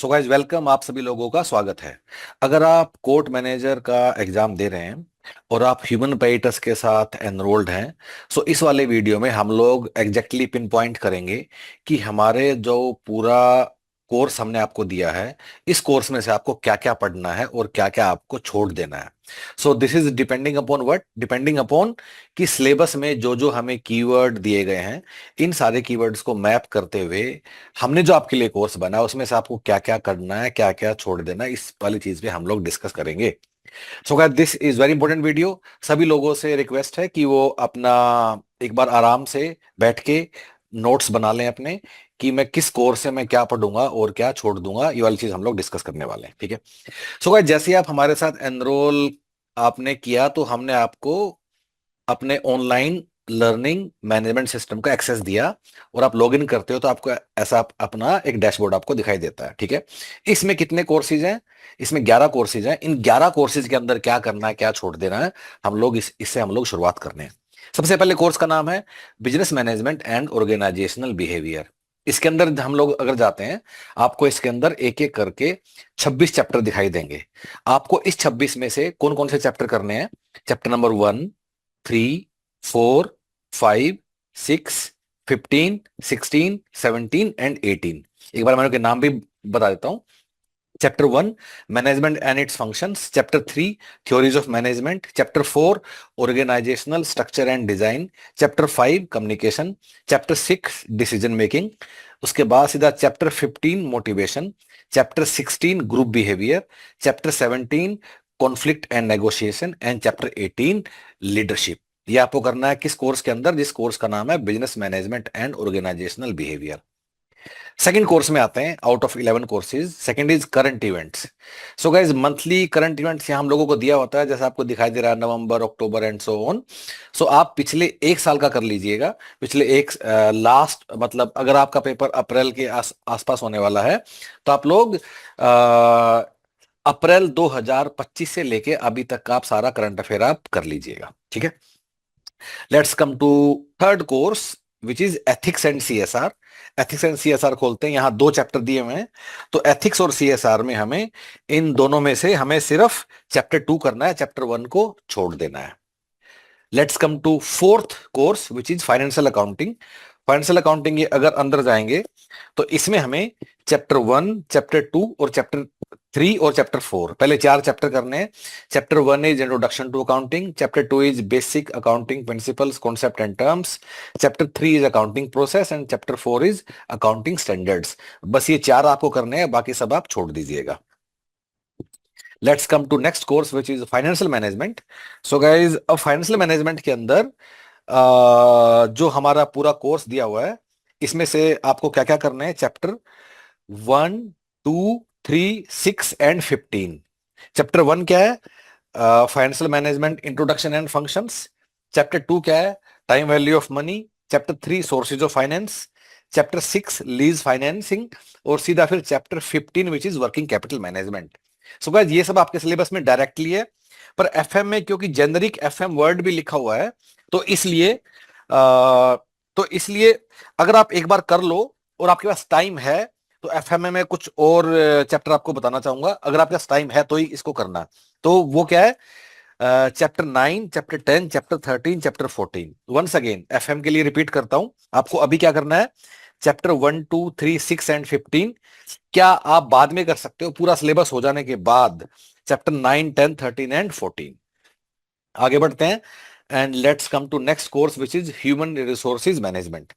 So guys welcome, आप सभी लोगों का स्वागत है। अगर आप कोर्ट मैनेजर का एग्जाम दे रहे हैं और आप ह्यूमन पेरिटस के साथ एनरोल्ड हैं, सो इस वाले वीडियो में हम लोग एग्जैक्टली पिन पॉइंट करेंगे कि हमारे जो पूरा कोर्स हमने आपको दिया है, इस कोर्स में से आपको क्या क्या पढ़ना है और क्या क्या आपको छोड़ देना है। So this is depending upon what, depending upon कि सिलेबस में जो जो हमें कीवर्ड दिए गए हैं, इन सारे कीवर्ड्स को मैप करते हुए हमने जो आपके लिए कोर्स बना है उसमें से आपको क्या क्या करना है, क्या क्या छोड़ देना है, इस वाली चीज पे हम लोग डिस्कस करेंगे। So guys this is very important video. सभी लोगों से रिक्वेस्ट है कि वो अपना एक बार आराम से बैठ के नोट्स बना लें अपने, कि मैं किस कोर्स से मैं क्या पढ़ूंगा और क्या छोड़ दूंगा। ये वाली चीज हम लोग डिस्कस करने वाले हैं, ठीक है। सो गाइस जैसे ही आप हमारे साथ एनरोल आपने किया तो हमने आपको अपने ऑनलाइन लर्निंग मैनेजमेंट सिस्टम का एक्सेस दिया और आप लॉगिन करते हो तो आपको ऐसा अपना एक डैशबोर्ड आपको दिखाई देता है, ठीक है। इसमें कितने कोर्सेज हैं? इसमें 11 कोर्सेज हैं। इन 11 कोर्सेज के अंदर क्या करना है, क्या छोड़ देना है, हम लोग इससे हम लोग शुरुआत करने हैं। सबसे पहले कोर्स का नाम है business management and organisational behaviour. इसके अंदर हम लोग अगर जाते हैं, आपको इसके अंदर एक एक करके 26 चैप्टर दिखाई देंगे। आपको इस 26 में से कौन कौन से चैप्टर करने हैं? Chapter number 1, 3, 4, 5, 6, 15, 16, 17 and 18। एक बार मैं उनके नाम भी बता देता हूं। Chapter 1 management and its functions, chapter 3 theories of management, chapter 4 organisational structure and design, chapter 5 communication, chapter 6 decision making. उसके बाद सीधा chapter 15 motivation, chapter 16 group behaviour, chapter 17 conflict and negotiation and chapter 18 leadership. ये आपको करना है किस course के अंदर? जिस कोर्स का नाम है business management and organisational behaviour. Second course में आते हैं। Out of 11 courses second is current events. So guys monthly current events यहाँ हम लोगों को दिया होता है, जैसा आपको दिखाई दे रहा है, नवंबर, अक्टूबर एंड सो ऑन। सो आप पिछले एक साल का कर लीजिएगा। पिछले एक लास्ट मतलब अगर आपका पेपर अप्रैल के आसपास होने वाला है तो आप लोग अप्रैल 2025 से लेके अभी तक का आप सारा करंट अफेयर आप कर लीजिएगा, ठीक है। Let's come to third course which is ethics and CSR. Ethics and CSR खोलते हैं, यहां 2 चैप्टर दिए हुए हैं। तो एथिक्स और सीएसआर में हमें इन दोनों में से हमें सिर्फ चैप्टर 2 करना है, चैप्टर 1 को छोड़ देना है। Let's come to fourth course which is financial accounting. Financial accounting ये अगर अंदर जाएंगे तो इसमें हमें चैप्टर 1, चैप्टर 2 और चैप्टर 3 और चैप्टर 4, पहले 4 चैप्टर करने हैं। Chapter 1 is introduction to accounting, chapter 2 is basic accounting principles concept and terms, chapter 3 is accounting process and chapter 4 is accounting standards. बस ये 4 आपको करने हैं, बाकी सब आप छोड़ दीजिएगा। Let's come to next course which is financial management. So guys अब फाइनेंशियल मैनेजमेंट के अंदर जो हमारा पूरा कोर्स दिया हुआ है, इसमें से आपको क्या क्या करना है? Chapter 1, 2, 3, 6 and 15। चैप्टर 1 क्या है? Financial management introduction and functions. Chapter 2 क्या है? Time value of money. Chapter 3 sources of finance. Chapter 6 lease financing. और सीधा फिर chapter 15 which is working capital management. So guys ये सब आपके सिलेबस में डायरेक्टली है, पर एफएम में क्योंकि जेनरिक एफएम वर्ड भी लिखा हुआ है तो इसलिए अगर आप एक बार कर लो और आपके पास टाइम है तो एफएमए में कुछ और चैप्टर आपको बताना चाहूंगा। अगर आपके पास टाइम है तो ही इसको करना। तो वो क्या है? Chapter 9, chapter 10, chapter 13, chapter 14। Once again FM के लिए रिपीट करता हूं, आपको अभी क्या करना है? चैप्टर 1, 2, 3, 6 एंड 15 क्या आप बाद में कर सकते हो, पूरा सिलेबस हो जाने के बाद चैप्टर 9, 10, 13 एंड 14। आगे बढ़ते हैं and let's come to next course which is human resources management.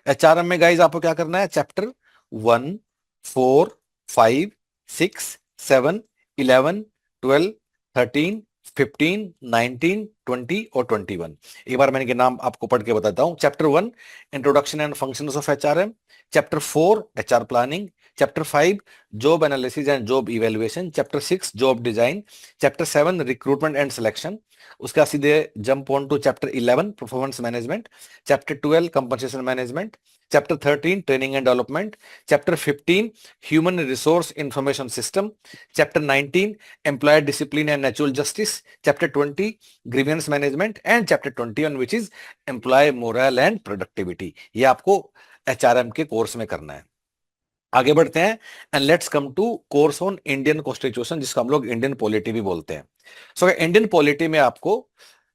HRM में गाइज आपको क्या करना है? चैप्टर 1, 4, 5, 6, 7, 11, 12, 13, 15, 19, 20 और 21। एक बार मैंने के नाम आपको पढ़ के बताता हूं। Chapter 1 introduction and functions of HRM, chapter 4 HR planning, chapter 5 job analysis and job evaluation, chapter 6 job design, chapter 7 recruitment and selection. उसके बाद सीधे jump on to chapter 11 performance management, chapter 12 compensation management, chapter 13 training and development, chapter 15 human resource information system, chapter 19 employee discipline and natural justice, chapter 20 grievance management and chapter 21 which is employee morale and productivity. ये आपको HRM के course में करना है। आगे बढ़ते हैं and let's come to course on Indian constitution, जिसको हम लोग इंडियन पॉलिटी भी बोलते हैं। सो इंडियन पॉलिटी में आपको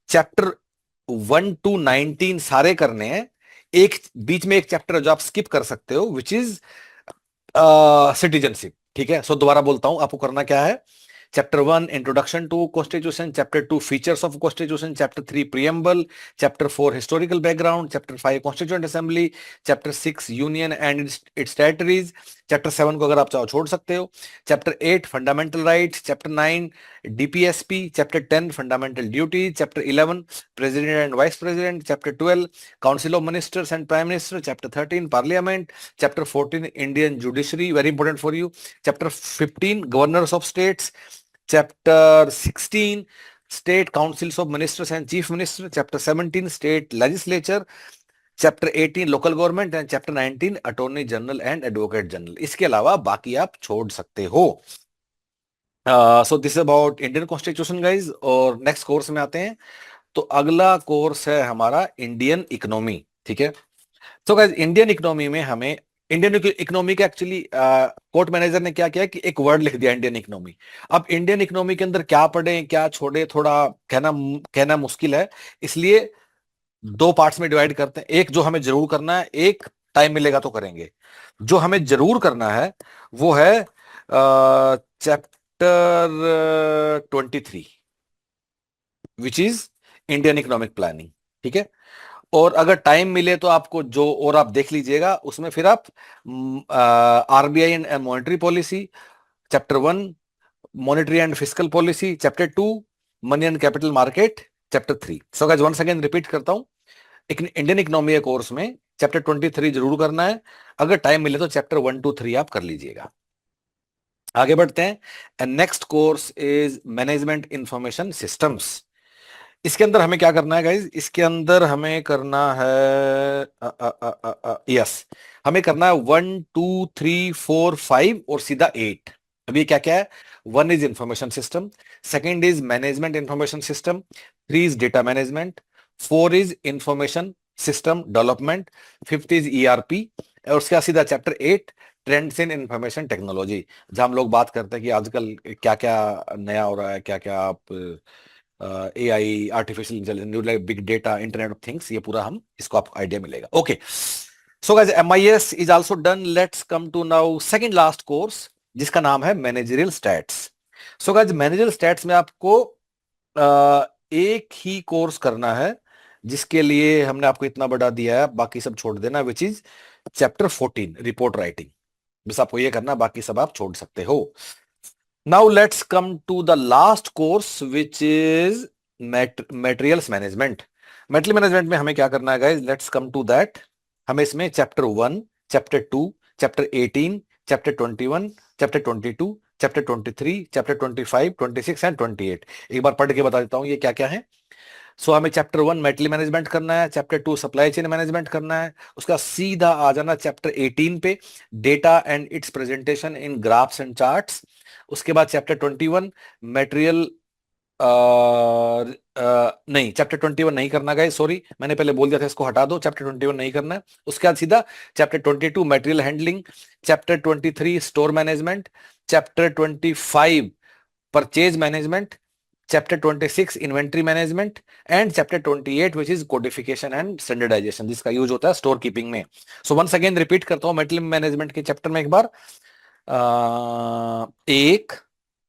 चैप्टर 1 to 19 सारे करने हैं। एक बीच में एक चैप्टर जो आप स्किप कर सकते हो, विच इज सिटीजनशिप। ठीक है, सो दोबारा बोलता हूं, आपको करना क्या है। Chapter 1 introduction to constitution, chapter 2 features of constitution, chapter 3 preamble, chapter 4 historical background, chapter 5 constituent assembly, chapter 6 union and its territories, chapter 7 को अगर आप चाहो छोड़ सकते हो, chapter 8 fundamental rights, chapter 9 DPSP, chapter 10 fundamental duties, chapter 11 president and vice president, chapter 12 council of ministers and prime minister, chapter 13 parliament, chapter 14 Indian judiciary, very important for you, chapter 15 governors of states, chapter 16 state councils of ministers and chief minister, chapter 17 state legislature, chapter 18 local government and chapter 19 attorney general and advocate general. इसके अलावा बाकी आप छोड़ सकते हो। So this about Indian constitution guys. और next course में आते हैं। तो अगला कोर्स है हमारा इंडियन इकोनॉमी। ठीक है, तो गाइज इंडियन इकोनॉमी में हमें इंडियन इकोनॉमी का एक्चुअली कोर्ट मैनेजर ने क्या किया कि एक वर्ड लिख दिया इंडियन इकोनॉमी। अब इंडियन इकोनॉमी के अंदर क्या पढ़े क्या छोड़े थोड़ा कहना कहना मुश्किल है, इसलिए दो पार्ट्स में डिवाइड करते हैं। एक जो हमें जरूर करना है, एक टाइम मिलेगा तो करेंगे। जो हमें जरूर करना है वो है chapter 23 which is Indian economic planning. ठीक है, और अगर टाइम मिले तो आपको जो और आप देख लीजिएगा, उसमें फिर आप RBI and monetary policy, chapter 1 monetary and fiscal policy, chapter 2 money and capital market, chapter 3। So guys once again repeat करता हूं, इंडियन इकोनॉमी के कोर्स में चैप्टर 23 जरूर करना है। अगर टाइम मिले तो चैप्टर 1 to 3 आप कर लीजिएगा। आगे बढ़ते हैं। Next course is management information systems. इसके अंदर हमें क्या करना है गाइज, इसके अंदर हमें करना है यस हमें करना है 1 2 3 4 5 और सीधा 8। अब ये क्या क्या है, 1 is information system, second is management information system, 3 is data management, 4 is information system development, 5th is ERP, और उसके बाद सीधा chapter 8 trends in information technology, जहां हम लोग बात करते हैं कि आजकल क्या क्या नया हो रहा है, क्या क्या आप AI, artificial intelligence, big data, internet of things, ये पूरा हम इसको आपको आइडिया मिलेगा। Okay, so guys MIS is also done. Let's come to now second last course, जिसका नाम है managerial stats. So guys managerial stats में आपको एक ही कोर्स करना है, जिसके लिए हमने आपको इतना बड़ा दिया है, बाकी सब छोड़ देना, which is chapter 14 report writing. बस आपको ये करना, बाकी सब आप छोड़ सकते हो। Now let's come to the last course which is materials management. Material management में हमें क्या करना है guys? Let's come to that. हमें इसमें chapter 1, chapter 2, chapter 18, chapter 21, chapter 22, chapter 23, chapter 25, 26 and 28 एक बार पढ़ के बता देता हूँ ये क्या क्या है। सो हमें चैप्टर 1 मेटल मैनेजमेंट करना है, चैप्टर 2 सप्लाई चेन मैनेजमेंट करना है, उसका सीधा आ जाना चैप्टर 18 पे, data and it's presentation in graphs and charts. उसके बाद चैप्टर 21 मटेरियल नहीं, चैप्टर 21 नहीं करना गाइस, सॉरी मैंने पहले बोल दिया था, इसको हटा दो, चैप्टर 21 नहीं करना है। उसके बाद सीधा chapter 22 material handling, chapter 23 store management, chapter 25 purchase management, chapter 26 inventory management, and chapter 28 which is codification and standardisation, जिसका यूज होता है स्टोर कीपिंग में। सो वंस अगेन रिपीट करता हूं मेटल मैनेजमेंट के चैप्टर में एक बार, 1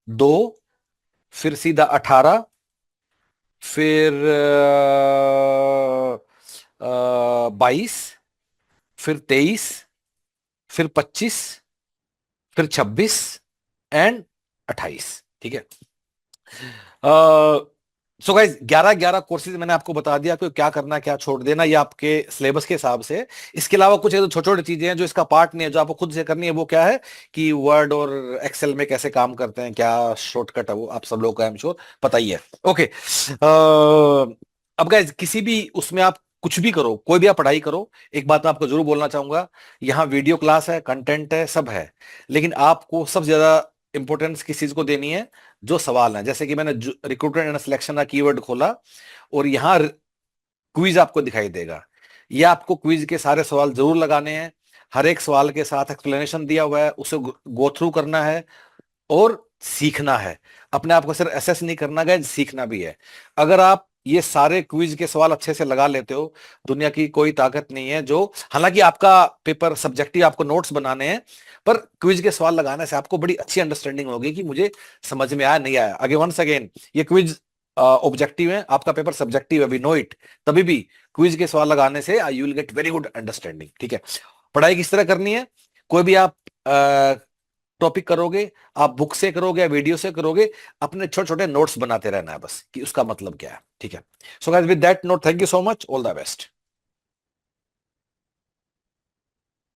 2, फिर सीधा 18, फिर 22, फिर 23, फिर 25, फिर 26 एंड 28। ठीक है, सो गाइस 11 कोर्सेज मैंने आपको बता दिया कि क्या करना क्या छोड़ देना, ये आपके सिलेबस के हिसाब से। इसके अलावा कुछ छोटी छोटी चीजें हैं जो इसका पार्ट नहीं है, जो आपको खुद से करनी है। वो क्या है कि वर्ड और एक्सेल में कैसे काम करते हैं, क्या शॉर्टकट है, वो आप सब लोग को आई एम श्योर पता ही है। ओके, अब गाइस किसी भी उसमें आप कुछ भी करो, कोई भी आप पढ़ाई करो, एक बात मैं आपको जरूर बोलना चाहूंगा, यहाँ वीडियो क्लास है, कंटेंट है, सब है, लेकिन आपको सबसे ज्यादा इंपॉर्टेंस किस चीज को देनी है, जो सवाल है। जैसे कि मैंने रिक्रूटमेंट एंड सिलेक्शन का कीवर्ड खोला और यहाँ क्विज आपको दिखाई देगा, ये आपको क्विज के सारे सवाल जरूर लगाने हैं। हर एक सवाल के साथ एक्सप्लेनेशन दिया हुआ है, उसे गो थ्रू करना है और सीखना है। अपने आप को सिर्फ एसेस नहीं करना है, सीखना भी है। अगर आप ये सारे क्विज के सवाल अच्छे से लगा लेते हो, दुनिया की कोई ताकत नहीं है जो, हालांकि आपका पेपर सब्जेक्टिव, आपको नोट्स बनाने हैं, पर क्विज के सवाल लगाने से आपको बड़ी अच्छी अंडरस्टैंडिंग होगी कि मुझे समझ में आया नहीं आया। अगे वंस अगेन, ये क्विज ऑब्जेक्टिव है, आपका पेपर सब्जेक्टिव है, वी नो इट, तभी भी क्विज के सवाल लगाने से you will get very good understanding. ठीक है, पढ़ाई किस तरह करनी है, कोई भी आप टॉपिक करोगे, आप बुक से करोगे या वीडियो से करोगे, अपने छोटे छोटे नोट्स बनाते रहना है बस कि उसका मतलब क्या है। ठीक है, so guys with that note, thank you so much, all the best.